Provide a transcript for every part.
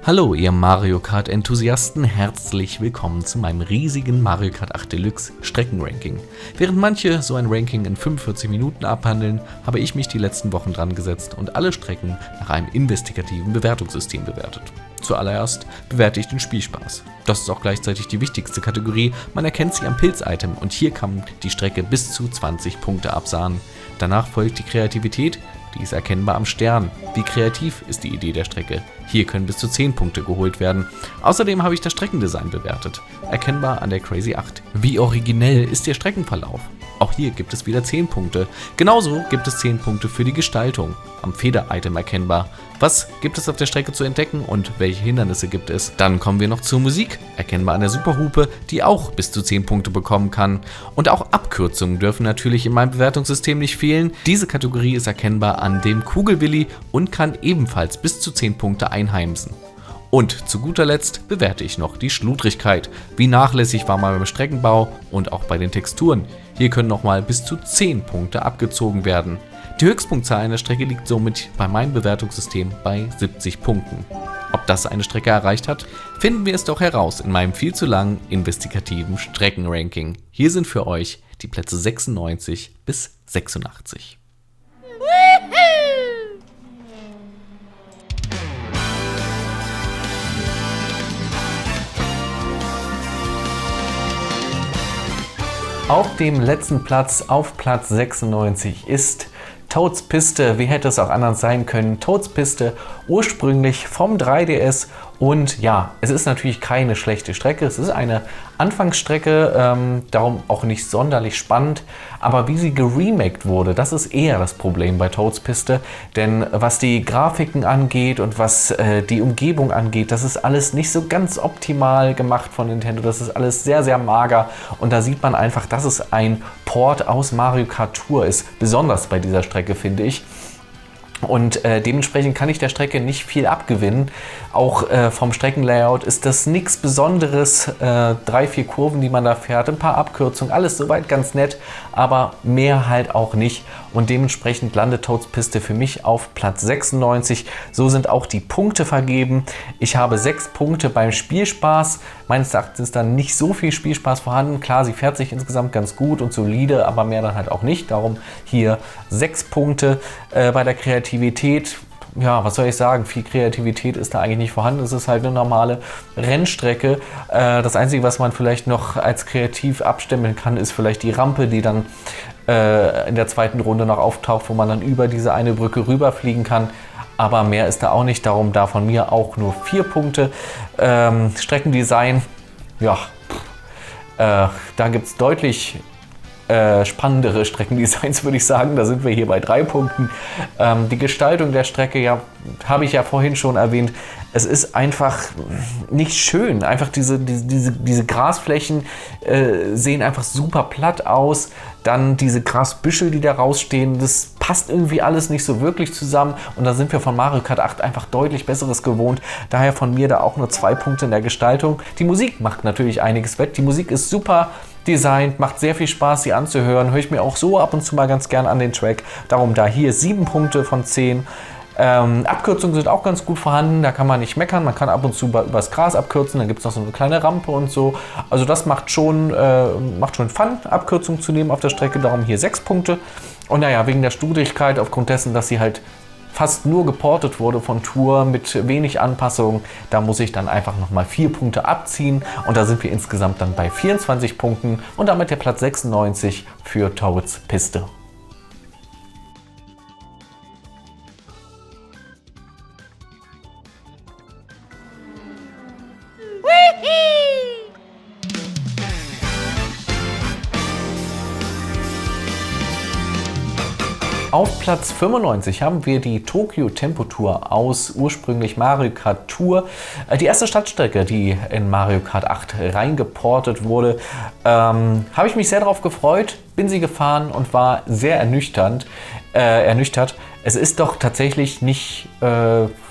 Hallo ihr Mario Kart Enthusiasten, herzlich willkommen zu meinem riesigen Mario Kart 8 Deluxe Streckenranking. Während manche so ein Ranking in 45 Minuten abhandeln, habe ich mich die letzten Wochen dran gesetzt und alle Strecken nach einem investigativen Bewertungssystem bewertet. Zuallererst bewerte ich den Spielspaß. Das ist auch gleichzeitig die wichtigste Kategorie, man erkennt sie am Pilz-Item und hier kann die Strecke bis zu 20 Punkte absahnen. Danach folgt die Kreativität. Die ist erkennbar am Stern. Wie kreativ ist die Idee der Strecke? Hier können bis zu 10 Punkte geholt werden. Außerdem habe ich das Streckendesign bewertet. Erkennbar an der Crazy 8. Wie originell ist der Streckenverlauf? Auch hier gibt es wieder 10 Punkte. Genauso gibt es 10 Punkte für die Gestaltung. Am Feder-Item erkennbar. Was gibt es auf der Strecke zu entdecken und welche Hindernisse gibt es? Dann kommen wir noch zur Musik. Erkennbar an der Superhupe, die auch bis zu 10 Punkte bekommen kann. Und auch Abkürzungen dürfen natürlich in meinem Bewertungssystem nicht fehlen. Diese Kategorie ist erkennbar an dem Kugelwilli und kann ebenfalls bis zu 10 Punkte einheimsen. Und zu guter Letzt bewerte ich noch die Schludrigkeit. Wie nachlässig war man beim Streckenbau und auch bei den Texturen. Hier können nochmal bis zu 10 Punkte abgezogen werden. Die Höchstpunktzahl einer Strecke liegt somit bei meinem Bewertungssystem bei 70 Punkten. Ob das eine Strecke erreicht hat, finden wir es doch heraus in meinem viel zu langen investigativen Streckenranking. Hier sind für euch die Plätze 96 bis 86. Auf dem letzten Platz, auf Platz 96, ist Toads Piste. Wie hätte es auch anders sein können? Toads Piste, ursprünglich vom 3DS. Und ja, es ist natürlich keine schlechte Strecke. Es ist eine Anfangsstrecke, darum auch nicht sonderlich spannend. Aber wie sie geremaked wurde, das ist eher das Problem bei Toads Piste. Denn was die Grafiken angeht und was die Umgebung angeht, das ist alles nicht so ganz optimal gemacht von Nintendo. Das ist alles sehr, sehr mager. Und da sieht man einfach, dass es ein Port aus Mario Kart Tour ist. Besonders bei dieser Strecke, finde ich. Und dementsprechend kann ich der Strecke nicht viel abgewinnen. Auch vom Streckenlayout ist das nichts Besonderes. 3-4 Kurven, die man da fährt, ein paar Abkürzungen, alles soweit ganz nett, aber mehr halt auch nicht. Und dementsprechend landet Toads Piste für mich auf Platz 96. So sind auch die Punkte vergeben. Ich habe 6 Punkte beim Spielspaß. Meines Erachtens ist da nicht so viel Spielspaß vorhanden. Klar, sie fährt sich insgesamt ganz gut und solide, aber mehr dann halt auch nicht. Darum hier 6 Punkte bei der Kreativität. Ja, was soll ich sagen? Viel Kreativität ist da eigentlich nicht vorhanden. Es ist halt eine normale Rennstrecke. Das Einzige, was man vielleicht noch als kreativ abstimmen kann, ist vielleicht die Rampe, die dann in der zweiten Runde noch auftaucht, wo man dann über diese eine Brücke rüberfliegen kann. Aber mehr ist da auch nicht. Darum da von mir auch nur 4 Punkte. Streckendesign, ja, da gibt es deutlich spannendere Streckendesigns, würde ich sagen. Da sind wir hier bei 3 Punkten. Die Gestaltung der Strecke, ja, habe ich ja vorhin schon erwähnt. Es ist einfach nicht schön. Einfach diese Grasflächen sehen einfach super platt aus. Dann diese Grasbüschel, die da rausstehen, das passt irgendwie alles nicht so wirklich zusammen. Und da sind wir von Mario Kart 8 einfach deutlich Besseres gewohnt. Daher von mir da auch nur 2 Punkte in der Gestaltung. Die Musik macht natürlich einiges wett. Die Musik ist super designt, macht sehr viel Spaß, sie anzuhören. Höre ich mir auch so ab und zu mal ganz gern an den Track. Darum da hier 7 Punkte von 10. Abkürzungen sind auch ganz gut vorhanden, da kann man nicht meckern. Man kann ab und zu übers Gras abkürzen, dann gibt es noch so eine kleine Rampe und so. Also das macht schon Fun, Abkürzungen zu nehmen auf der Strecke. Darum hier 6 Punkte. Und naja, wegen der Studigkeit, aufgrund dessen, dass sie halt fast nur geportet wurde von Tour mit wenig Anpassungen, da muss ich dann einfach nochmal 4 Punkte abziehen und da sind wir insgesamt dann bei 24 Punkten und damit der Platz 96 für Toads Piste. Auf Platz 95 haben wir die Tokyo Tempo Tour aus ursprünglich Mario Kart Tour. Die erste Stadtstrecke, die in Mario Kart 8 reingeportet wurde. Habe ich mich sehr darauf gefreut, bin sie gefahren und war sehr ernüchtert. Es ist doch tatsächlich nicht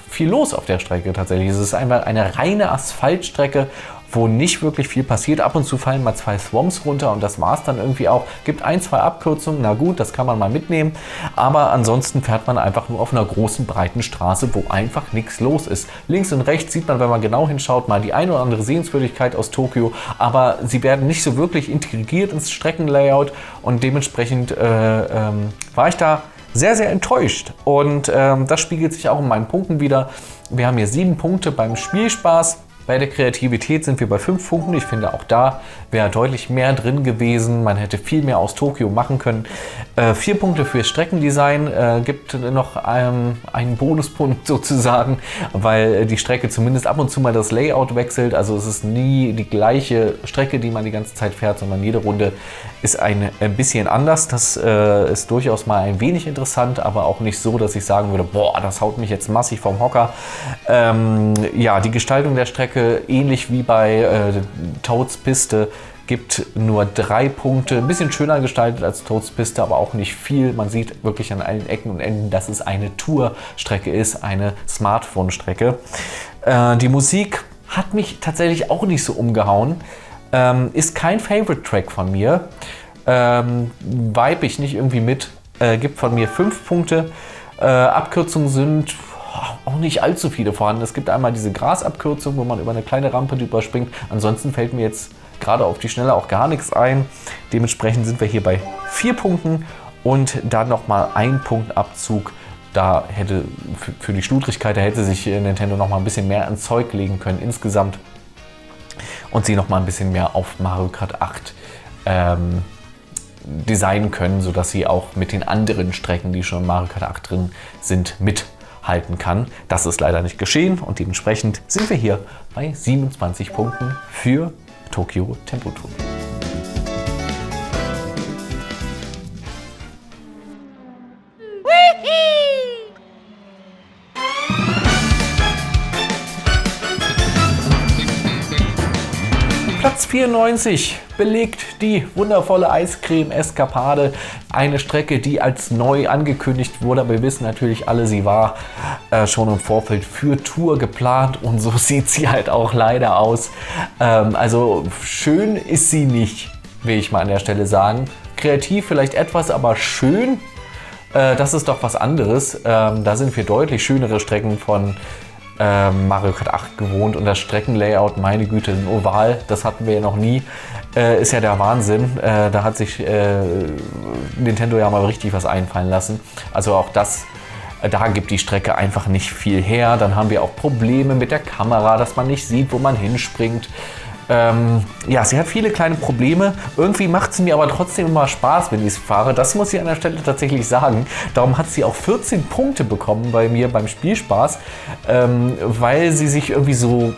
viel los auf der Strecke tatsächlich. Es ist einmal eine reine Asphaltstrecke wo nicht wirklich viel passiert. Ab und zu fallen mal 2 Swamps runter und das war es dann irgendwie auch. Gibt 1, 2 Abkürzungen, na gut, das kann man mal mitnehmen. Aber ansonsten fährt man einfach nur auf einer großen, breiten Straße, wo einfach nichts los ist. Links und rechts sieht man, wenn man genau hinschaut, mal die eine oder andere Sehenswürdigkeit aus Tokio, aber sie werden nicht so wirklich integriert ins Streckenlayout und dementsprechend war ich da sehr, sehr enttäuscht. Und das spiegelt sich auch in meinen Punkten wieder. Wir haben hier 7 Punkte beim Spielspaß. Bei der Kreativität sind wir bei 5 Punkten. Ich finde, auch da wäre deutlich mehr drin gewesen. Man hätte viel mehr aus Tokio machen können. 4 Punkte für Streckendesign. Gibt noch einen Bonuspunkt sozusagen, weil die Strecke zumindest ab und zu mal das Layout wechselt. Also es ist nie die gleiche Strecke, die man die ganze Zeit fährt, sondern jede Runde ist ein bisschen anders. Das ist durchaus mal ein wenig interessant, aber auch nicht so, dass ich sagen würde, boah, das haut mich jetzt massig vom Hocker. Ja, die Gestaltung der Strecke ähnlich wie bei Toads Piste gibt nur 3 Punkte. Ein bisschen schöner gestaltet als Toads Piste, aber auch nicht viel. Man sieht wirklich an allen Ecken und Enden, dass es eine Tour-Strecke ist, eine Smartphone-Strecke. Die Musik hat mich tatsächlich auch nicht so umgehauen. Ist kein Favorite-Track von mir. Vibe ich nicht irgendwie mit. Gibt von mir 5 Punkte. Abkürzungen sind auch nicht allzu viele vorhanden. Es gibt einmal diese Grasabkürzung, wo man über eine kleine Rampe drüber springt. Ansonsten fällt mir jetzt gerade auf die Schnelle auch gar nichts ein. Dementsprechend sind wir hier bei 4 Punkten und dann nochmal 1 Punkt Abzug. Da hätte für die Schludrigkeit, da hätte sich Nintendo nochmal ein bisschen mehr ans Zeug legen können insgesamt und sie nochmal ein bisschen mehr auf Mario Kart 8 designen können, sodass sie auch mit den anderen Strecken, die schon in Mario Kart 8 drin sind, mithalten kann. Das ist leider nicht geschehen und dementsprechend sind wir hier bei 27 Punkten für Tokyo Tempo Tour. Platz 94 belegt die wundervolle Eiscreme-Eskapade. Eine Strecke, die als neu angekündigt wurde, aber wir wissen natürlich alle, sie war schon im Vorfeld für Tour geplant und so sieht sie halt auch leider aus. Also schön ist sie nicht, will ich mal an der Stelle sagen. Kreativ vielleicht etwas, aber schön, das ist doch was anderes. Da sind wir deutlich schönere Strecken von Mario Kart 8 gewohnt und das Streckenlayout, meine Güte, ein Oval, das hatten wir ja noch nie, ist ja der Wahnsinn. Da hat sich Nintendo ja mal richtig was einfallen lassen. Also auch das, da gibt die Strecke einfach nicht viel her. Dann haben wir auch Probleme mit der Kamera, dass man nicht sieht, wo man hinspringt. Ja, sie hat viele kleine Probleme. Irgendwie macht sie mir aber trotzdem immer Spaß, wenn ich es fahre. Das muss ich an der Stelle tatsächlich sagen. Darum hat sie auch 14 Punkte bekommen bei mir beim Spielspaß, weil sie sich irgendwie so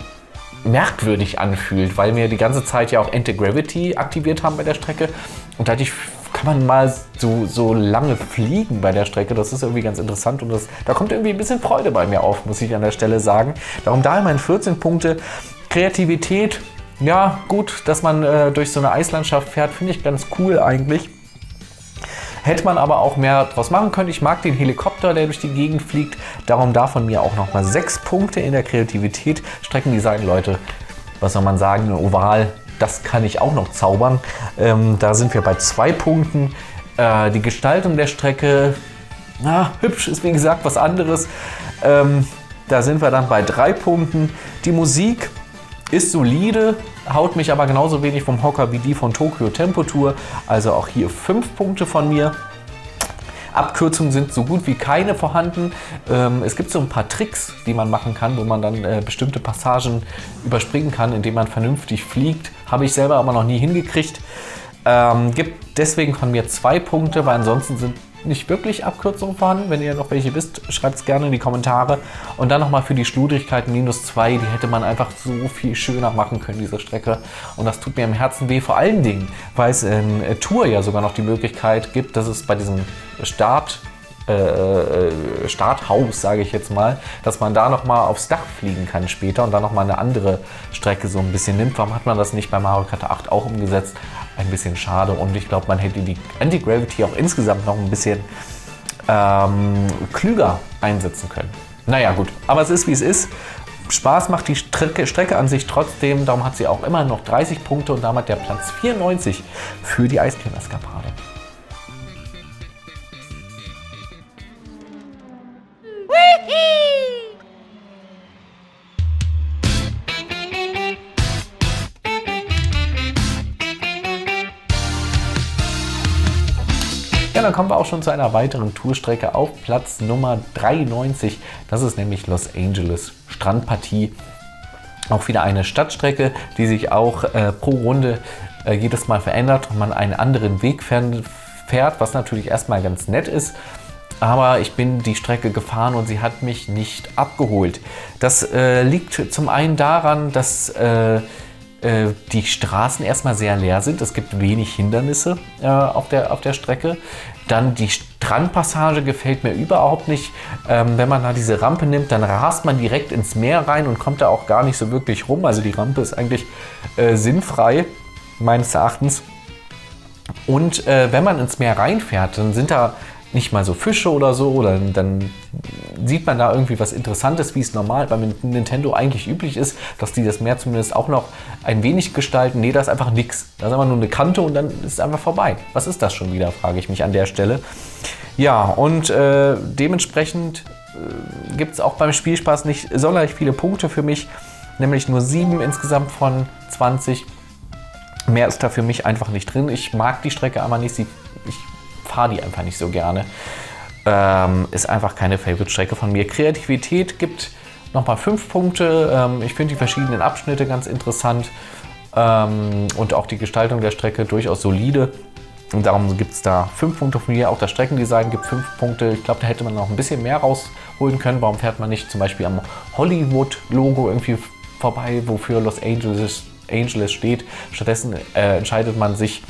merkwürdig anfühlt, weil wir die ganze Zeit ja auch Anti-Gravity aktiviert haben bei der Strecke. Und dadurch kann man mal so lange fliegen bei der Strecke. Das ist irgendwie ganz interessant und da kommt irgendwie ein bisschen Freude bei mir auf, muss ich an der Stelle sagen. Darum da immerhin 14 Punkte. Kreativität. Ja, gut, dass man durch so eine Eislandschaft fährt, finde ich ganz cool eigentlich. Hätte man aber auch mehr draus machen können. Ich mag den Helikopter, der durch die Gegend fliegt. Darum da von mir auch nochmal 6 Punkte in der Kreativität. Streckendesign, Leute, was soll man sagen, ein Oval, das kann ich auch noch zaubern. Da sind wir bei 2 Punkten. Die Gestaltung der Strecke, hübsch ist wie gesagt was anderes. Da sind wir dann bei 3 Punkten. Die Musik ist solide, haut mich aber genauso wenig vom Hocker wie die von Tokyo Tempo Tour. Also auch hier 5 Punkte von mir. Abkürzungen sind so gut wie keine vorhanden. Es gibt so ein paar Tricks, die man machen kann, wo man dann bestimmte Passagen überspringen kann, indem man vernünftig fliegt. Habe ich selber aber noch nie hingekriegt. Gibt deswegen von mir 2 Punkte, weil ansonsten sind nicht wirklich Abkürzungen vorhanden. Wenn ihr noch welche wisst, schreibt es gerne in die Kommentare. Und dann nochmal für die Schludrigkeit -2, die hätte man einfach so viel schöner machen können, diese Strecke. Und das tut mir im Herzen weh, vor allen Dingen, weil es in Tour ja sogar noch die Möglichkeit gibt, dass es bei diesem Starthaus, sage ich jetzt mal, dass man da nochmal aufs Dach fliegen kann später und dann nochmal eine andere Strecke so ein bisschen nimmt. Warum hat man das nicht bei Mario Kart 8 auch umgesetzt? Ein bisschen schade und ich glaube, man hätte die Anti-Gravity auch insgesamt noch ein bisschen klüger einsetzen können. Naja gut, aber es ist wie es ist. Spaß macht die Strecke an sich trotzdem, darum hat sie auch immer noch 30 Punkte und damit der Platz 94 für die Eiscreme-Eskapade. Ja, dann kommen wir auch schon zu einer weiteren Tourstrecke auf Platz Nummer 93. Das ist nämlich Los Angeles Strandpartie. Auch wieder eine Stadtstrecke, die sich auch pro Runde jedes Mal verändert und man einen anderen Weg fährt, was natürlich erstmal ganz nett ist. Aber ich bin die Strecke gefahren und sie hat mich nicht abgeholt. Das liegt zum einen daran, dass die Straßen erstmal sehr leer sind. Es gibt wenig Hindernisse auf der Strecke. Dann die Strandpassage gefällt mir überhaupt nicht. Wenn man da diese Rampe nimmt, dann rast man direkt ins Meer rein und kommt da auch gar nicht so wirklich rum. Also die Rampe ist eigentlich sinnfrei, meines Erachtens. Und wenn man ins Meer reinfährt, dann sind da nicht mal so Fische oder so, oder dann sieht man da irgendwie was Interessantes, wie es normal bei Nintendo eigentlich üblich ist, dass die das Meer zumindest auch noch ein wenig gestalten. Nee, da ist einfach nichts. Da ist einfach nur eine Kante und dann ist es einfach vorbei. Was ist das schon wieder, frage ich mich an der Stelle. Ja, und dementsprechend gibt es auch beim Spielspaß nicht sonderlich viele Punkte für mich, nämlich nur 7 insgesamt von 20. Mehr ist da für mich einfach nicht drin. Ich mag die Strecke aber nicht. Ich fahre die einfach nicht so gerne. Ist einfach keine Favorite-Strecke von mir. Kreativität gibt nochmal 5 Punkte. Ich finde die verschiedenen Abschnitte ganz interessant und auch die Gestaltung der Strecke durchaus solide. Und darum gibt es da 5 Punkte von mir. Auch das Streckendesign gibt 5 Punkte. Ich glaube, da hätte man noch ein bisschen mehr rausholen können. Warum fährt man nicht zum Beispiel am Hollywood-Logo irgendwie vorbei, wofür Los Angeles steht? Stattdessen entscheidet man sich,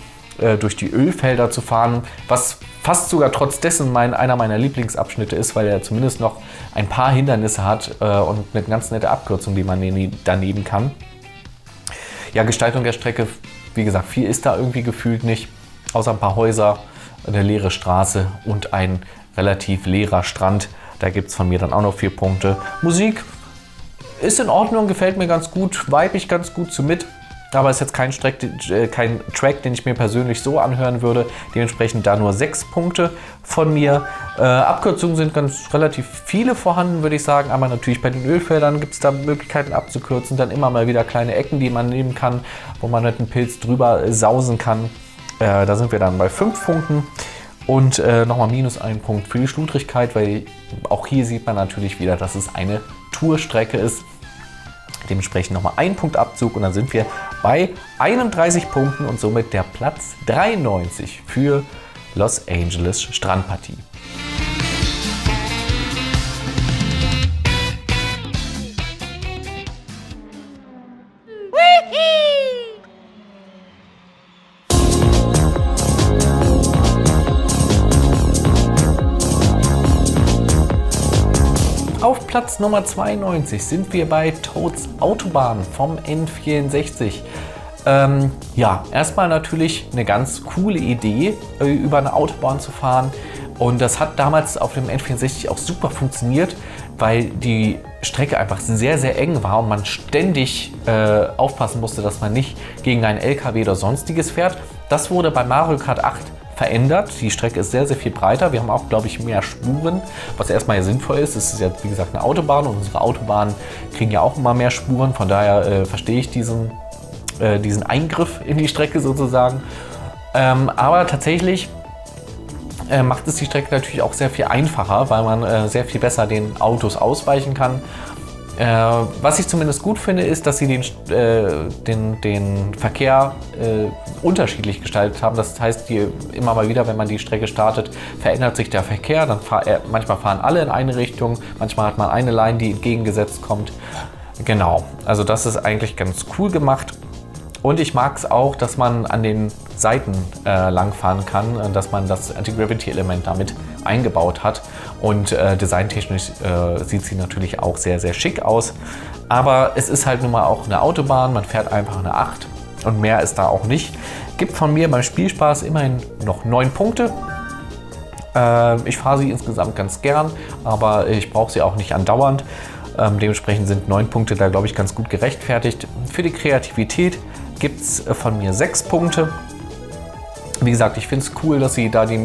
durch die Ölfelder zu fahren, was fast sogar trotz dessen einer meiner Lieblingsabschnitte ist, weil er zumindest noch ein paar Hindernisse hat und eine ganz nette Abkürzung, die man daneben kann. Ja, Gestaltung der Strecke, wie gesagt, viel ist da irgendwie gefühlt nicht, außer ein paar Häuser, eine leere Straße und ein relativ leerer Strand. Da gibt es von mir dann auch noch 4 Punkte. Musik ist in Ordnung, gefällt mir ganz gut, vibe ich ganz gut zu mit. Aber ist jetzt kein Track, den ich mir persönlich so anhören würde. Dementsprechend da nur 6 Punkte von mir. Abkürzungen sind ganz relativ viele vorhanden, würde ich sagen. Aber natürlich bei den Ölfeldern gibt es da Möglichkeiten abzukürzen. Dann immer mal wieder kleine Ecken, die man nehmen kann, wo man mit einem Pilz drüber sausen kann. Da sind wir dann bei 5 Punkten. Und nochmal minus 1 Punkt für die Schludrigkeit, weil auch hier sieht man natürlich wieder, dass es eine Tourstrecke ist. Dementsprechend nochmal 1 Punkt Abzug und dann sind wir bei 31 Punkten und somit der Platz 93 für Los Angeles Strandpartie. Auf Platz Nummer 92 sind wir bei Toads Autobahn vom N64. Ja, erstmal natürlich eine ganz coole Idee, über eine Autobahn zu fahren. Und das hat damals auf dem N64 auch super funktioniert, weil die Strecke einfach sehr, sehr eng war und man ständig aufpassen musste, dass man nicht gegen einen LKW oder sonstiges fährt. Das wurde bei Mario Kart 8 verändert. Die Strecke ist sehr, sehr viel breiter. Wir haben auch, glaube ich, mehr Spuren, was erstmal sinnvoll ist. Es ist ja, wie gesagt, eine Autobahn und unsere Autobahnen kriegen ja auch immer mehr Spuren. Von daher verstehe ich diesen Eingriff in die Strecke sozusagen. Aber tatsächlich macht es die Strecke natürlich auch sehr viel einfacher, weil man sehr viel besser den Autos ausweichen kann. Was ich zumindest gut finde, ist, dass sie den Verkehr unterschiedlich gestaltet haben. Das heißt, immer mal wieder, wenn man die Strecke startet, verändert sich der Verkehr. Dann manchmal fahren alle in eine Richtung, manchmal hat man eine Line, die entgegengesetzt kommt. Genau, also das ist eigentlich ganz cool gemacht. Und ich mag es auch, dass man an den Seiten langfahren kann, dass man das Anti-Gravity-Element damit eingebaut hat. Und designtechnisch sieht sie natürlich auch sehr, sehr schick aus. Aber es ist halt nun mal auch eine Autobahn, man fährt einfach eine 8 und mehr ist da auch nicht. Gibt von mir beim Spielspaß immerhin noch 9 Punkte. Ich fahre sie insgesamt ganz gern, aber ich brauche sie auch nicht andauernd. Dementsprechend sind 9 Punkte da, glaube ich, ganz gut gerechtfertigt. Für die Kreativität gibt es von mir 6 Punkte. Wie gesagt, ich finde es cool, dass sie da die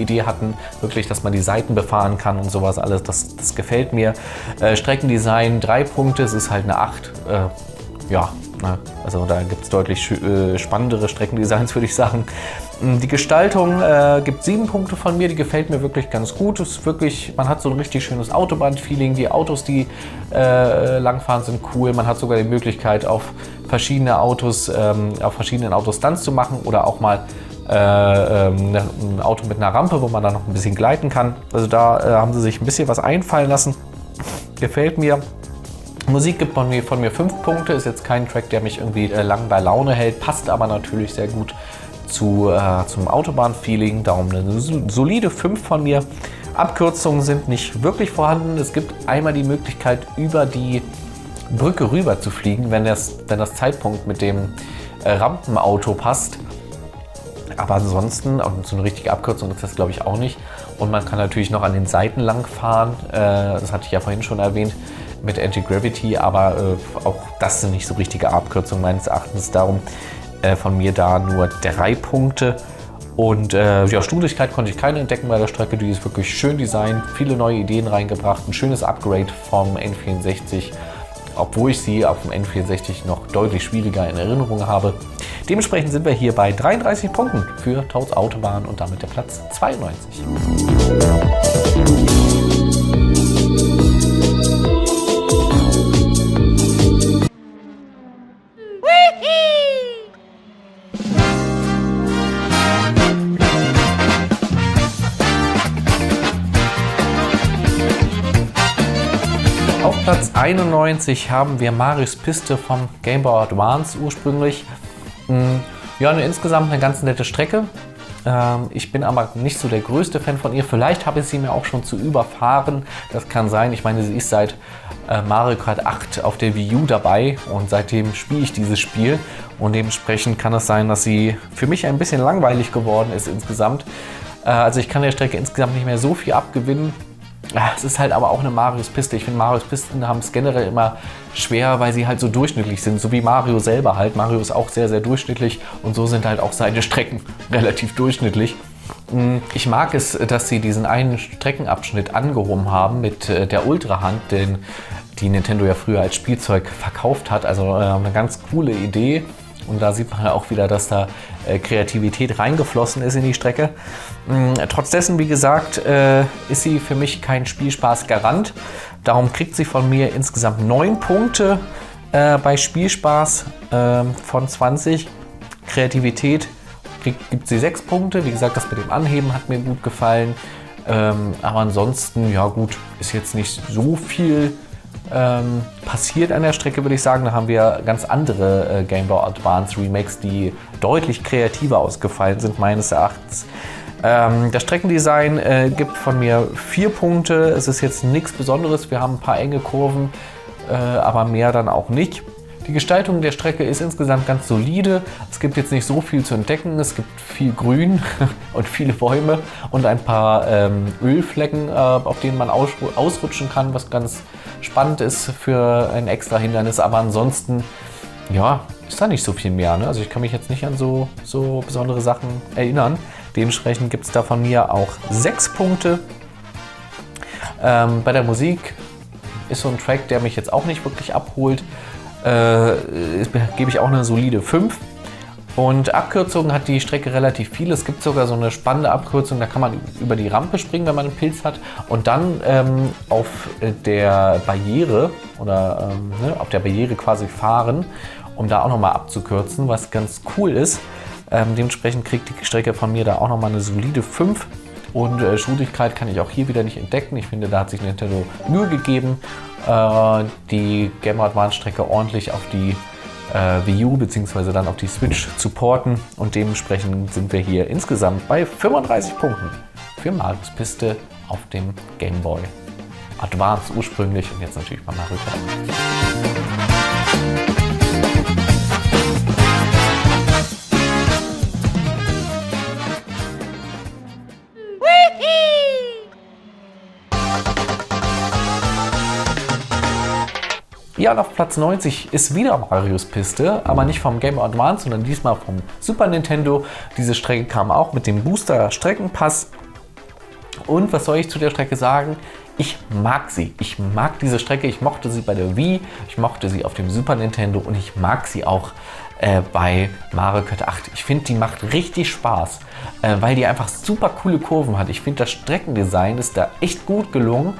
Idee hatten, wirklich, dass man die Seiten befahren kann und sowas alles. Das gefällt mir. Streckendesign 3 Punkte, es ist halt eine 8. Ja, ne? Also da gibt es deutlich spannendere Streckendesigns, würde ich sagen. Die Gestaltung gibt 7 Punkte von mir, die gefällt mir wirklich ganz gut. Es ist wirklich, man hat so ein richtig schönes Autobahn-Feeling. Die Autos, die langfahren, sind cool. Man hat sogar die Möglichkeit, auf verschiedenen Autos Stunts zu machen oder auch mal ein Auto mit einer Rampe, wo man dann noch ein bisschen gleiten kann. Also da haben sie sich ein bisschen was einfallen lassen. Gefällt mir. Musik gibt von mir 5 Punkte. Ist jetzt kein Track, der mich irgendwie lang bei Laune hält. Passt aber natürlich sehr gut zum Autobahn-Feeling. Darum eine solide 5 von mir. Abkürzungen sind nicht wirklich vorhanden. Es gibt einmal die Möglichkeit, über die Brücke rüber zu fliegen, wenn das Zeitpunkt mit dem Rampenauto passt. Aber ansonsten, und so eine richtige Abkürzung ist das, glaube ich, auch nicht. Und man kann natürlich noch an den Seiten lang fahren. Das hatte ich ja vorhin schon erwähnt mit Anti-Gravity. Aber auch das sind nicht so richtige Abkürzungen meines Erachtens. Darum von mir da nur 3 Punkte. Und Studigkeit konnte ich keine entdecken bei der Strecke. Die ist wirklich schön designt, viele neue Ideen reingebracht. Ein schönes Upgrade vom N64. Obwohl ich sie auf dem N64 noch deutlich schwieriger in Erinnerung habe. Dementsprechend sind wir hier bei 33 Punkten für Toads Autobahn und damit der Platz 92. Auf Platz 91 haben wir Marios Piste vom Game Boy Advance ursprünglich. Ja, insgesamt eine ganz nette Strecke. Ich bin aber nicht so der größte Fan von ihr. Vielleicht habe ich sie mir auch schon zu überfahren. Das kann sein. Ich meine, sie ist seit Mario Kart 8 auf der Wii U dabei und seitdem spiele ich dieses Spiel. Und dementsprechend kann es sein, dass sie für mich ein bisschen langweilig geworden ist insgesamt. Also ich kann der Strecke insgesamt nicht mehr so viel abgewinnen. Es ist halt aber auch eine Marios Piste. Ich finde, Marios Pisten haben es generell immer schwer, weil sie halt so durchschnittlich sind. So wie Mario selber halt. Mario ist auch sehr, sehr durchschnittlich und so sind halt auch seine Strecken relativ durchschnittlich. Ich mag es, dass sie diesen einen Streckenabschnitt angehoben haben mit der Ultrahand, den die Nintendo ja früher als Spielzeug verkauft hat. Also eine ganz coole Idee. Und da sieht man ja auch wieder, dass da Kreativität reingeflossen ist in die Strecke. Trotz dessen, wie gesagt, ist sie für mich kein Spielspaß-Garant. Darum kriegt sie von mir insgesamt 9 Punkte bei Spielspaß von 20. Kreativität gibt sie 6 Punkte. Wie gesagt, das mit dem Anheben hat mir gut gefallen. Aber ansonsten, ja gut, ist jetzt nicht so viel passiert an der Strecke, würde ich sagen. Da haben wir ganz andere Game Boy Advance Remakes, die deutlich kreativer ausgefallen sind, meines Erachtens. Das Streckendesign gibt von mir 4 Punkte. Es ist jetzt nichts Besonderes. Wir haben ein paar enge Kurven, aber mehr dann auch nicht. Die Gestaltung der Strecke ist insgesamt ganz solide. Es gibt jetzt nicht so viel zu entdecken. Es gibt viel Grün und viele Bäume und ein paar Ölflecken, auf denen man ausrutschen kann, was ganz spannend ist für ein extra Hindernis. Aber ansonsten, ja, ist da nicht so viel mehr. Ne? Also ich kann mich jetzt nicht an so besondere Sachen erinnern. Dementsprechend gibt es da von mir auch 6 Punkte. Bei der Musik ist so ein Track, der mich jetzt auch nicht wirklich abholt. Gebe ich auch eine solide 5. Und Abkürzungen hat die Strecke relativ viel. Es gibt sogar so eine spannende Abkürzung, da kann man über die Rampe springen, wenn man einen Pilz hat. Und dann auf der Barriere oder auf der Barriere quasi fahren, um da auch nochmal abzukürzen, was ganz cool ist. Dementsprechend kriegt die Strecke von mir da auch nochmal eine solide 5. Und Schwierigkeit kann ich auch hier wieder nicht entdecken. Ich finde, da hat sich Nintendo Mühe gegeben, die Game Boy Advance Strecke ordentlich auf die Wii U bzw. dann auf die Switch zu porten. Und dementsprechend sind wir hier insgesamt bei 35 Punkten für Marios Piste auf dem Game Boy Advance ursprünglich und jetzt natürlich bei Mario Kart. Ja, und auf Platz 90 ist wieder Marios Piste, aber nicht vom Game Boy Advance, sondern diesmal vom Super Nintendo. Diese Strecke kam auch mit dem Booster Streckenpass. Und was soll ich zu der Strecke sagen? Ich mag sie. Ich mag diese Strecke. Ich mochte sie bei der Wii, ich mochte sie auf dem Super Nintendo und ich mag sie auch bei Mario Kart 8. Ich finde, die macht richtig Spaß, weil die einfach super coole Kurven hat. Ich finde, das Streckendesign ist da echt gut gelungen.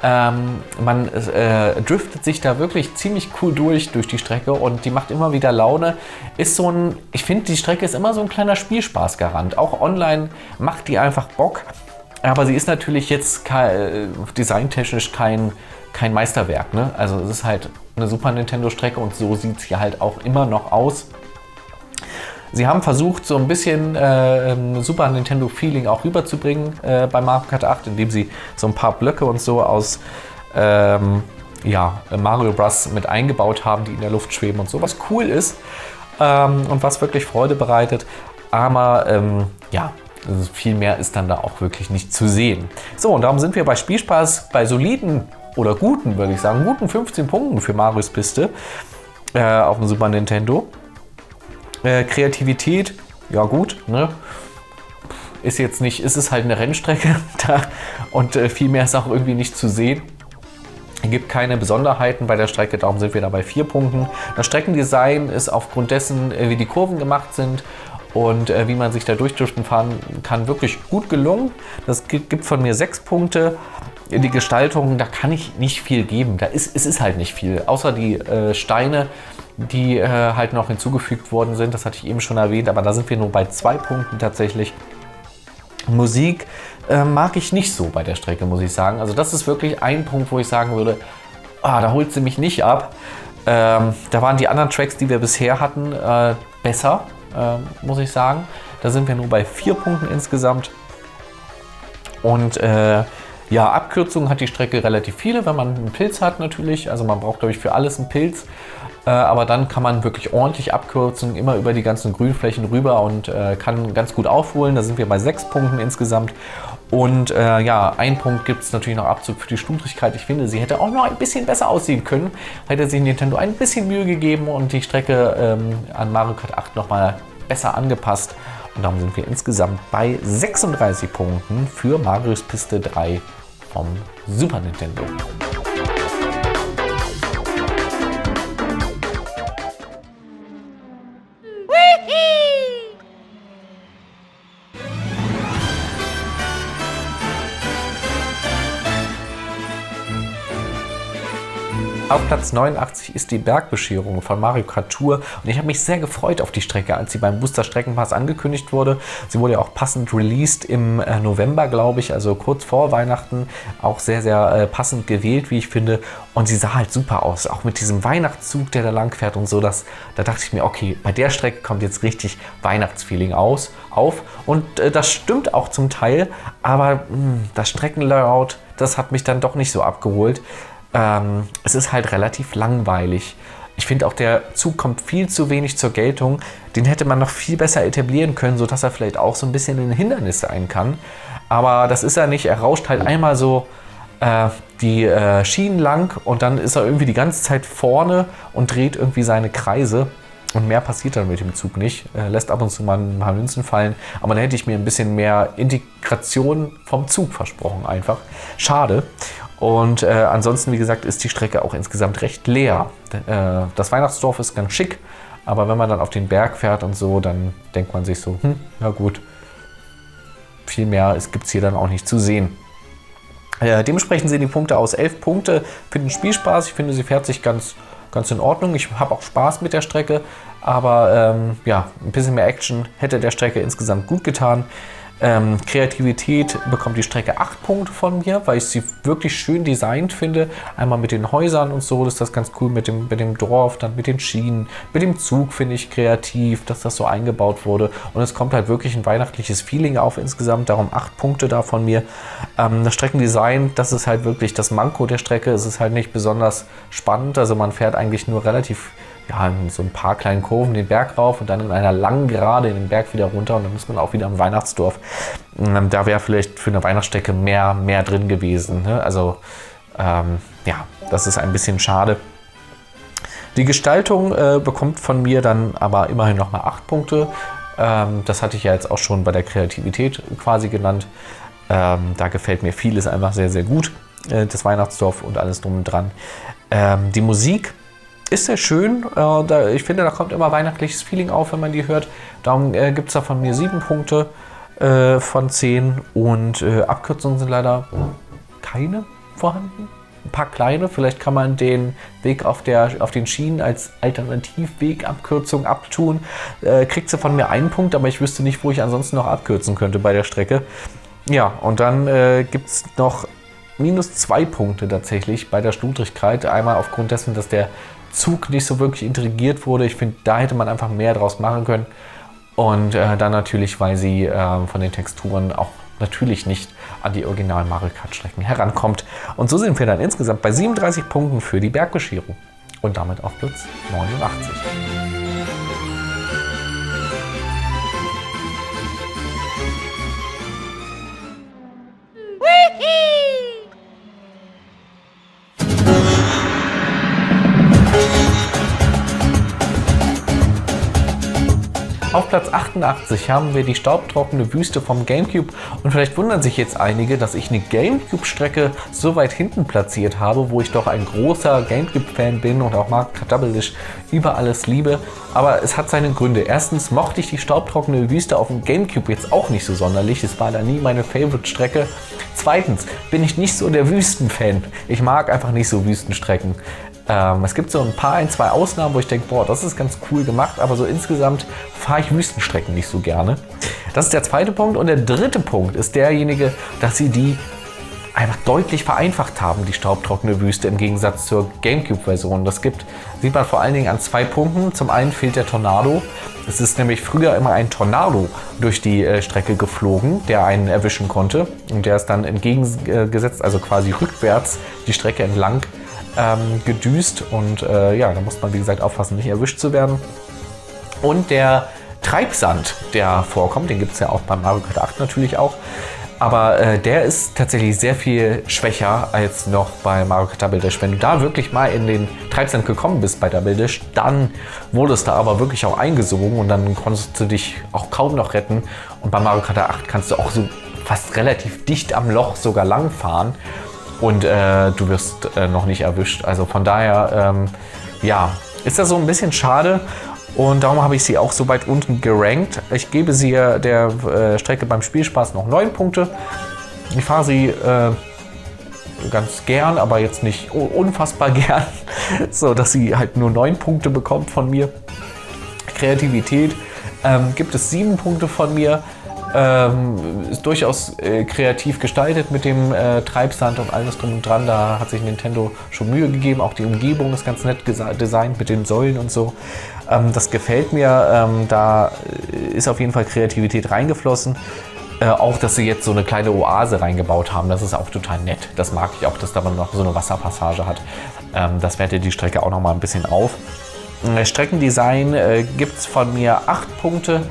Man driftet sich da wirklich ziemlich cool durch die Strecke und die macht immer wieder Laune. Ist so ein, ich finde, die Strecke ist immer so ein kleiner Spielspaßgarant. Auch online macht die einfach Bock. Aber sie ist natürlich jetzt designtechnisch kein Meisterwerk. Ne? Also es ist halt eine Super Nintendo-Strecke und so sieht sie halt auch immer noch aus. Sie haben versucht, so ein bisschen Super Nintendo-Feeling auch rüberzubringen bei Mario Kart 8, indem sie so ein paar Blöcke und so aus Mario Bros. Mit eingebaut haben, die in der Luft schweben und so, was cool ist und was wirklich Freude bereitet. Aber also viel mehr ist dann da auch wirklich nicht zu sehen. So, und darum sind wir bei Spielspaß bei soliden oder guten, würde ich sagen, guten 15 Punkten für Marios Piste auf dem Super Nintendo. Kreativität, ja gut, ne? Ist es halt eine Rennstrecke da und viel mehr ist auch irgendwie nicht zu sehen. Es gibt keine Besonderheiten bei der Strecke, darum sind wir da bei 4 Punkten. Das Streckendesign ist aufgrund dessen, wie die Kurven gemacht sind und wie man sich da durchdriften fahren kann, wirklich gut gelungen. Das gibt von mir 6 Punkte. Die Gestaltung, da kann ich nicht viel geben. Es ist halt nicht viel, außer die Steine, die halt noch hinzugefügt worden sind. Das hatte ich eben schon erwähnt, aber da sind wir nur bei 2 Punkten tatsächlich. Musik mag ich nicht so bei der Strecke, muss ich sagen. Also das ist wirklich ein Punkt, wo ich sagen würde, da holt sie mich nicht ab. Da waren die anderen Tracks, die wir bisher hatten, besser, muss ich sagen. Da sind wir nur bei 4 Punkten insgesamt. Und Abkürzungen hat die Strecke relativ viele, wenn man einen Pilz hat natürlich. Also man braucht, glaube ich, für alles einen Pilz. Aber dann kann man wirklich ordentlich abkürzen, immer über die ganzen Grünflächen rüber und kann ganz gut aufholen. Da sind wir bei 6 Punkten insgesamt. Und 1 Punkt gibt es natürlich noch Abzug für die Schludrigkeit. Ich finde, sie hätte auch noch ein bisschen besser aussehen können. Hätte sich Nintendo ein bisschen Mühe gegeben und die Strecke an Mario Kart 8 nochmal besser angepasst. Und darum sind wir insgesamt bei 36 Punkten für Marios Piste 3 vom Super Nintendo. Auf Platz 89 ist die Bergbescherung von Mario Kart Tour und ich habe mich sehr gefreut auf die Strecke, als sie beim Booster Streckenpass angekündigt wurde. Sie wurde ja auch passend released im November, glaube ich, also kurz vor Weihnachten, auch sehr, sehr passend gewählt, wie ich finde. Und sie sah halt super aus, auch mit diesem Weihnachtszug, der da lang fährt und so. Da dachte ich mir, okay, bei der Strecke kommt jetzt richtig Weihnachtsfeeling auf. Und das stimmt auch zum Teil, aber das Streckenlayout, das hat mich dann doch nicht so abgeholt. Es ist halt relativ langweilig. Ich finde auch, der Zug kommt viel zu wenig zur Geltung. Den hätte man noch viel besser etablieren können, sodass er vielleicht auch so ein bisschen ein Hindernis sein kann. Aber das ist er nicht. Er rauscht halt einmal so die Schienen lang und dann ist er irgendwie die ganze Zeit vorne und dreht irgendwie seine Kreise. Und mehr passiert dann mit dem Zug nicht. Lässt ab und zu mal ein paar Münzen fallen. Aber dann hätte ich mir ein bisschen mehr Integration vom Zug versprochen einfach. Schade. Und ansonsten, wie gesagt, ist die Strecke auch insgesamt recht leer. Das Weihnachtsdorf ist ganz schick, aber wenn man dann auf den Berg fährt und so, dann denkt man sich so, ja gut, viel mehr gibt es hier dann auch nicht zu sehen. Dementsprechend sehen die Punkte aus 11 Punkte für den Spielspaß. Ich finde, sie fährt sich ganz in Ordnung. Ich habe auch Spaß mit der Strecke, aber ein bisschen mehr Action hätte der Strecke insgesamt gut getan. Kreativität bekommt die Strecke 8 Punkte von mir, weil ich sie wirklich schön designt finde. Einmal mit den Häusern und so, ist das ganz cool mit dem Dorf, dann mit den Schienen, mit dem Zug finde ich kreativ, dass das so eingebaut wurde. Und es kommt halt wirklich ein weihnachtliches Feeling auf insgesamt, darum 8 Punkte da von mir. Das Streckendesign, das ist halt wirklich das Manko der Strecke. Es ist halt nicht besonders spannend, also man fährt eigentlich nur relativ in so ein paar kleinen Kurven den Berg rauf und dann in einer langen Gerade in den Berg wieder runter und dann ist man auch wieder im Weihnachtsdorf. Da wäre vielleicht für eine Weihnachtsstrecke mehr drin gewesen. Ne? Also das ist ein bisschen schade. Die Gestaltung bekommt von mir dann aber immerhin nochmal 8 Punkte. Das hatte ich ja jetzt auch schon bei der Kreativität quasi genannt. Da gefällt mir vieles einfach sehr, sehr gut. Das Weihnachtsdorf und alles drum und dran. Die Musik ist sehr schön. Ich finde, da kommt immer weihnachtliches Feeling auf, wenn man die hört. Darum gibt es da von mir 7 Punkte von 10. Und Abkürzungen sind leider keine vorhanden. Ein paar kleine. Vielleicht kann man den Weg auf den Schienen als Alternativweg, Abkürzung abtun. Kriegt sie von mir 1 Punkt, aber ich wüsste nicht, wo ich ansonsten noch abkürzen könnte bei der Strecke. Ja, und dann gibt es noch minus 2 Punkte tatsächlich bei der Schludrigkeit. Einmal aufgrund dessen, dass der Zug nicht so wirklich intrigiert wurde. Ich finde, da hätte man einfach mehr draus machen können. Und dann natürlich, weil sie von den Texturen auch natürlich nicht an die originalen Mario Kart Strecken herankommt. Und so sind wir dann insgesamt bei 37 Punkten für die Bergbescherung. Und damit auf Platz 89. Auf Platz 88 haben wir die staubtrockene Wüste vom Gamecube und vielleicht wundern sich jetzt einige, dass ich eine Gamecube-Strecke so weit hinten platziert habe, wo ich doch ein großer Gamecube-Fan bin und auch Mario Kart Double Dash über alles liebe. Aber es hat seine Gründe. Erstens mochte ich die staubtrockene Wüste auf dem Gamecube jetzt auch nicht so sonderlich. Es war da nie meine Favorite-Strecke. Zweitens bin ich nicht so der Wüsten-Fan. Ich mag einfach nicht so Wüstenstrecken. Es gibt so ein, 2 Ausnahmen, wo ich denke, boah, das ist ganz cool gemacht, aber so insgesamt fahre ich Wüstenstrecken nicht so gerne. Das ist der zweite Punkt. Und der dritte Punkt ist derjenige, dass sie die einfach deutlich vereinfacht haben, die staubtrockene Wüste im Gegensatz zur Gamecube-Version. Das sieht man vor allen Dingen an 2 Punkten. Zum einen fehlt der Tornado. Es ist nämlich früher immer ein Tornado durch die Strecke geflogen, der einen erwischen konnte. Und der ist dann entgegengesetzt, also quasi rückwärts die Strecke entlang gedüst. Und ja, da muss man wie gesagt aufpassen, nicht erwischt zu werden. Und der Treibsand, der vorkommt, den gibt es ja auch beim Mario Kart 8 natürlich auch. Aber der ist tatsächlich sehr viel schwächer als noch bei Mario Kart Double Dash. Wenn du da wirklich mal in den Treibsand gekommen bist bei Double Dash, dann wurdest du aber wirklich auch eingesogen und dann konntest du dich auch kaum noch retten. Und bei Mario Kart 8 kannst du auch so fast relativ dicht am Loch sogar lang fahren und du wirst noch nicht erwischt. Also von daher, ja, ist das so ein bisschen schade. Und darum habe ich sie auch so weit unten gerankt. Ich gebe sie der Strecke beim Spielspaß noch 9 Punkte. Ich fahre sie ganz gern, aber jetzt nicht unfassbar gern, so dass sie halt nur 9 Punkte bekommt von mir. Kreativität gibt es 7 Punkte von mir. Ist durchaus kreativ gestaltet mit dem Treibsand und alles drum und dran. Da hat sich Nintendo schon Mühe gegeben. Auch die Umgebung ist ganz nett designt mit den Säulen und so. Das gefällt mir. Da ist auf jeden Fall Kreativität reingeflossen. Auch, dass sie jetzt so eine kleine Oase reingebaut haben. Das ist auch total nett. Das mag ich auch, dass da man noch so eine Wasserpassage hat. Das wertet die Strecke auch noch mal ein bisschen auf. Streckendesign gibt es von mir 8 Punkte.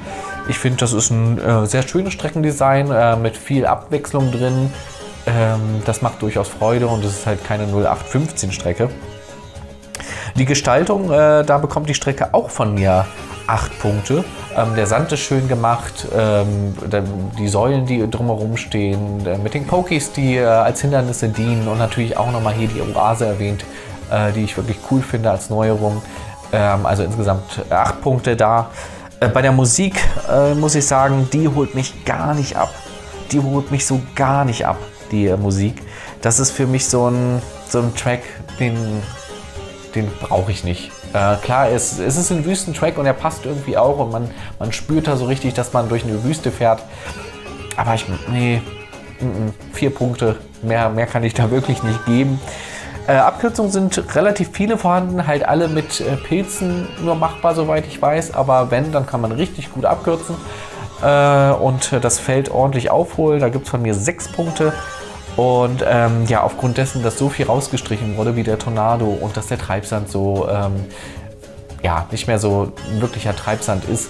Ich finde, das ist ein sehr schönes Streckendesign mit viel Abwechslung drin. Das macht durchaus Freude und es ist halt keine 0815 Strecke. Die Gestaltung, da bekommt die Strecke auch von mir 8 Punkte. Der Sand ist schön gemacht, die Säulen, die drumherum stehen, mit den Pokies, die als Hindernisse dienen und natürlich auch nochmal hier die Oase erwähnt, die ich wirklich cool finde als Neuerung. Also insgesamt 8 Punkte da. Bei der Musik muss ich sagen, die holt mich gar nicht ab. Die holt mich so gar nicht ab, die Musik. Das ist für mich so ein Track, den brauche ich nicht. Klar, es ist ein Wüstentrack und er passt irgendwie auch und man spürt da so richtig, dass man durch eine Wüste fährt. Aber 4 Punkte, mehr kann ich da wirklich nicht geben. Abkürzungen sind relativ viele vorhanden, halt alle mit Pilzen nur machbar, soweit ich weiß. Aber wenn, dann kann man richtig gut abkürzen und das Feld ordentlich aufholen. Da gibt es von mir 6 Punkte. Und ja, aufgrund dessen, dass so viel rausgestrichen wurde wie der Tornado und dass der Treibsand so ja, nicht mehr so wirklicher Treibsand ist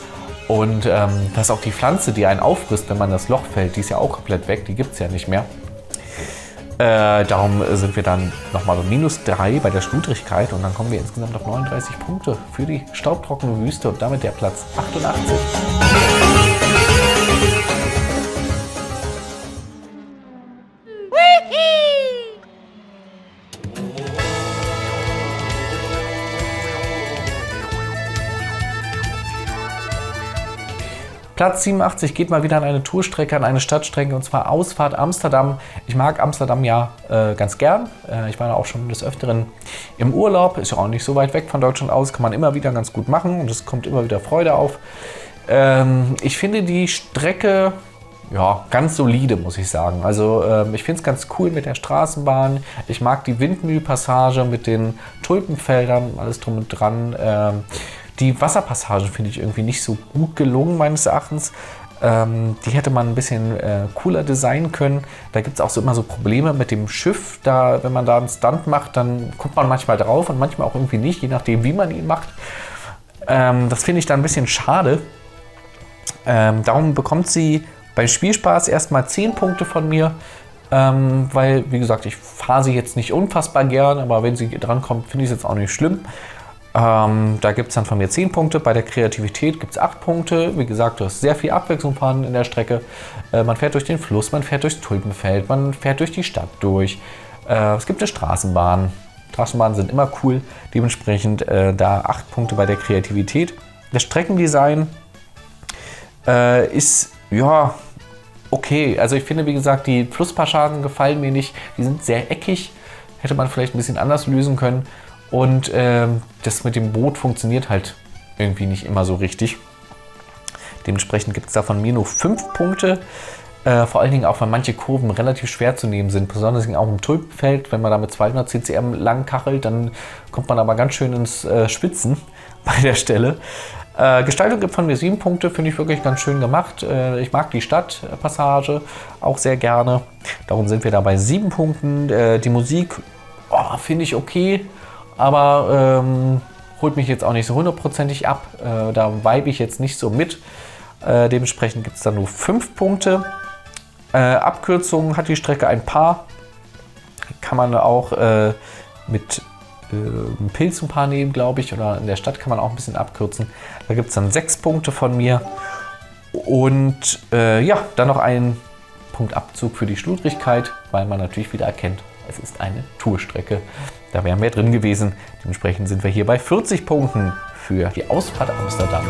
und dass auch die Pflanze, die einen auffrisst, wenn man das Loch fällt, die ist ja auch komplett weg, die gibt es ja nicht mehr. Darum sind wir dann nochmal bei -3 bei der Schludrigkeit und dann kommen wir insgesamt auf 39 Punkte für die staubtrockene Wüste und damit der Platz 88. Platz 87 geht mal wieder an eine Tourstrecke, an eine Stadtstrecke und zwar Ausfahrt Amsterdam. Ich mag Amsterdam ja ganz gern. Ich war da auch schon des Öfteren im Urlaub. Ist ja auch nicht so weit weg von Deutschland aus. Kann man immer wieder ganz gut machen und es kommt immer wieder Freude auf. Ich finde die Strecke ja, ganz solide, muss ich sagen. Also ich finde es ganz cool mit der Straßenbahn. Ich mag die Windmühlpassage mit den Tulpenfeldern, alles drum und dran. Die Wasserpassage finde ich irgendwie nicht so gut gelungen, meines Erachtens. Die hätte man ein bisschen cooler designen können. Da gibt es auch so immer so Probleme mit dem Schiff. Da, wenn man da einen Stunt macht, dann kommt man manchmal drauf und manchmal auch irgendwie nicht, je nachdem, wie man ihn macht. Das finde ich dann ein bisschen schade. Darum bekommt sie beim Spielspaß erstmal 10 Punkte von mir. Weil, wie gesagt, ich fahre sie jetzt nicht unfassbar gern, aber wenn sie dran kommt, finde ich es jetzt auch nicht schlimm. Da gibt es dann von mir 10 Punkte. Bei der Kreativität gibt es 8 Punkte. Wie gesagt, du hast sehr viel Abwechslung vorhanden in der Strecke. Man fährt durch den Fluss, man fährt durchs Tulpenfeld, man fährt durch die Stadt durch. Es gibt eine Straßenbahn. Straßenbahnen sind immer cool. Dementsprechend da 8 Punkte bei der Kreativität. Das Streckendesign ist, ja, okay. Also ich finde, wie gesagt, die Flusspassagen gefallen mir nicht. Die sind sehr eckig. Hätte man vielleicht ein bisschen anders lösen können. Und das mit dem Boot funktioniert halt irgendwie nicht immer so richtig. Dementsprechend gibt es da von mir nur 5 Punkte. Vor allen Dingen auch, weil manche Kurven relativ schwer zu nehmen sind. Besonders auch im Tulpenfeld, wenn man da mit 200 CCM lang kachelt, dann kommt man aber ganz schön ins Schwitzen bei der Stelle. Gestaltung gibt von mir 7 Punkte, finde ich wirklich ganz schön gemacht. Ich mag die Stadtpassage auch sehr gerne. Darum sind wir da bei 7 Punkten. Die Musik finde ich okay. Aber holt mich jetzt auch nicht so hundertprozentig ab. Da vibe ich jetzt nicht so mit. Dementsprechend gibt es dann nur 5 Punkte. Abkürzungen hat die Strecke ein paar. Kann man auch mit einem Pilz ein paar nehmen, glaube ich. Oder in der Stadt kann man auch ein bisschen abkürzen. Da gibt es dann 6 Punkte von mir. Und ja, dann noch einen Punkt Abzug für die Schludrigkeit, weil man natürlich wieder erkennt, es ist eine Tourstrecke. Da wären wir drin gewesen. Dementsprechend sind wir hier bei 40 Punkten für die Ausfahrt Amsterdam.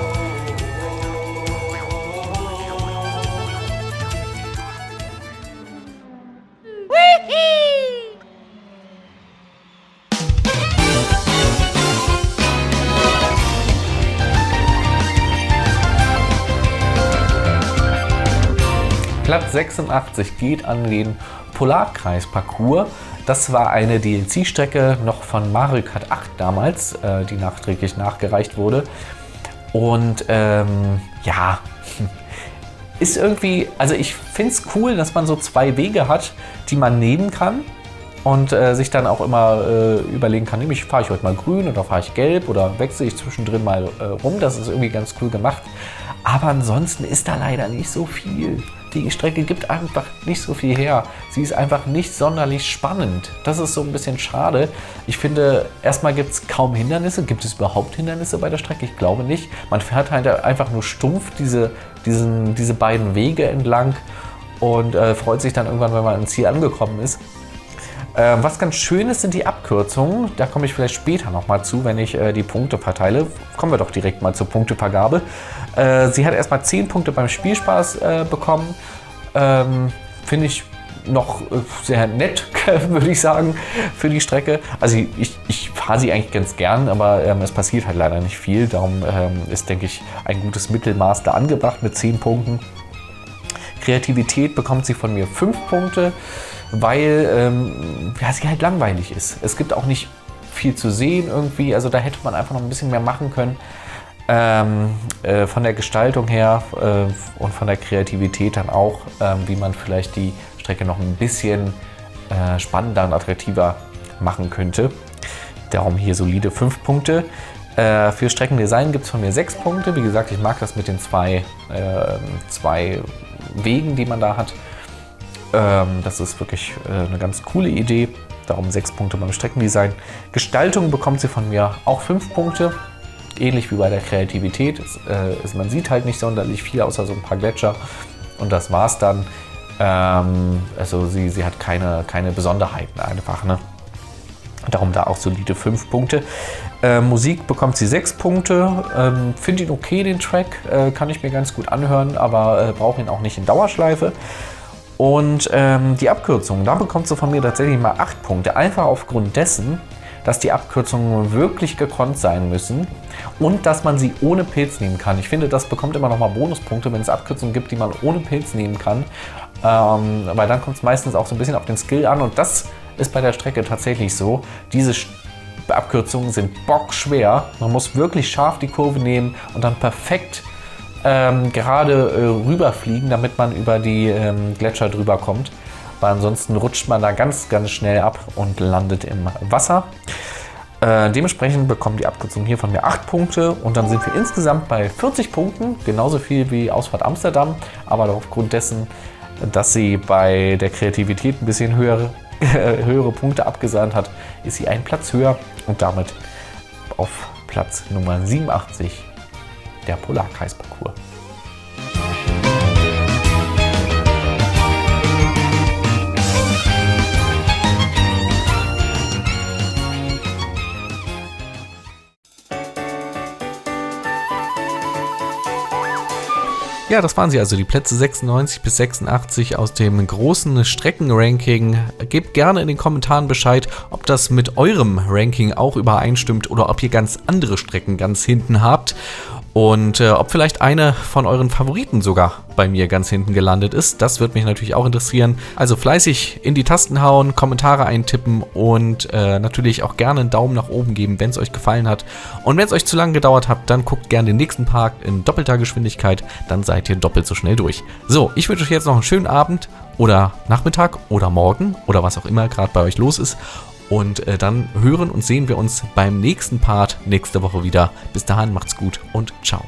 Platz 86 geht an den Polarkreis-Parcours. Das war eine DLC-Strecke noch von Mario Kart 8 damals, die nachträglich nachgereicht wurde. Und ja, ist irgendwie, also ich finde es cool, dass man so 2 Wege hat, die man nehmen kann und sich dann auch immer überlegen kann, nämlich fahre ich heute mal grün oder fahre ich gelb oder wechsle ich zwischendrin mal rum. Das ist irgendwie ganz cool gemacht. Aber ansonsten ist da leider nicht so viel. Die Strecke gibt einfach nicht so viel her. Sie ist einfach nicht sonderlich spannend. Das ist so ein bisschen schade. Ich finde, erstmal gibt es kaum Hindernisse. Gibt es überhaupt Hindernisse bei der Strecke? Ich glaube nicht. Man fährt halt einfach nur stumpf diese beiden Wege entlang und freut sich dann irgendwann, wenn man am Ziel angekommen ist. Was ganz schön ist, sind die Abkürzungen. Da komme ich vielleicht später nochmal zu, wenn ich die Punkte verteile. Kommen wir doch direkt mal zur Punktevergabe. Sie hat erstmal 10 Punkte beim Spielspaß bekommen. Finde ich noch sehr nett, würde ich sagen, für die Strecke. Also ich fahre sie eigentlich ganz gern, aber es passiert halt leider nicht viel. Darum ist, denke ich, ein gutes Mittelmaß da angebracht mit 10 Punkten. Kreativität bekommt sie von mir 5 Punkte. Weil ja, sie halt langweilig ist. Es gibt auch nicht viel zu sehen irgendwie, also da hätte man einfach noch ein bisschen mehr machen können. Von der Gestaltung her und von der Kreativität dann auch, wie man vielleicht die Strecke noch ein bisschen spannender und attraktiver machen könnte. Darum hier solide 5 Punkte. Für Streckendesign gibt es von mir 6 Punkte. Wie gesagt, ich mag das mit den zwei Wegen, die man da hat. Das ist wirklich eine ganz coole Idee. Darum 6 Punkte beim Streckendesign. Gestaltung bekommt sie von mir auch 5 Punkte. Ähnlich wie bei der Kreativität. Man sieht halt nicht sonderlich viel, außer so ein paar Gletscher. Und das war's dann. Also sie hat keine Besonderheiten einfach. Ne? Darum da auch solide 5 Punkte. Musik bekommt sie 6 Punkte. Finde ihn okay, den Track. Kann ich mir ganz gut anhören, aber brauche ihn auch nicht in Dauerschleife. Und die Abkürzung, da bekommt sie von mir tatsächlich mal 8 Punkte. Einfach aufgrund dessen, dass die Abkürzungen wirklich gekonnt sein müssen und dass man sie ohne Pilz nehmen kann. Ich finde, das bekommt immer noch mal Bonuspunkte, wenn es Abkürzungen gibt, die man ohne Pilz nehmen kann. Weil dann kommt es meistens auch so ein bisschen auf den Skill an und das ist bei der Strecke tatsächlich so. Diese Abkürzungen sind bockschwer. Man muss wirklich scharf die Kurve nehmen und dann perfekt gerade rüberfliegen, damit man über die Gletscher drüber kommt. Weil ansonsten rutscht man da ganz, ganz schnell ab und landet im Wasser. Dementsprechend bekommen die Abkürzungen hier von mir 8 Punkte und dann sind wir insgesamt bei 40 Punkten, genauso viel wie Ausfahrt Amsterdam, aber aufgrund dessen, dass sie bei der Kreativität ein bisschen höhere Punkte abgesandt hat, ist sie einen Platz höher und damit auf Platz Nummer 87 der Polarkreisparcours. Ja, das waren sie also, die Plätze 96 bis 86 aus dem großen Streckenranking. Gebt gerne in den Kommentaren Bescheid, ob das mit eurem Ranking auch übereinstimmt oder ob ihr ganz andere Strecken ganz hinten habt. Und ob vielleicht eine von euren Favoriten sogar bei mir ganz hinten gelandet ist, das würde mich natürlich auch interessieren. Also fleißig in die Tasten hauen, Kommentare eintippen und natürlich auch gerne einen Daumen nach oben geben, wenn es euch gefallen hat. Und wenn es euch zu lange gedauert hat, dann guckt gerne den nächsten Part in doppelter Geschwindigkeit, dann seid ihr doppelt so schnell durch. So, ich wünsche euch jetzt noch einen schönen Abend oder Nachmittag oder Morgen oder was auch immer gerade bei euch los ist. Und dann hören und sehen wir uns beim nächsten Part nächste Woche wieder. Bis dahin macht's gut und ciao.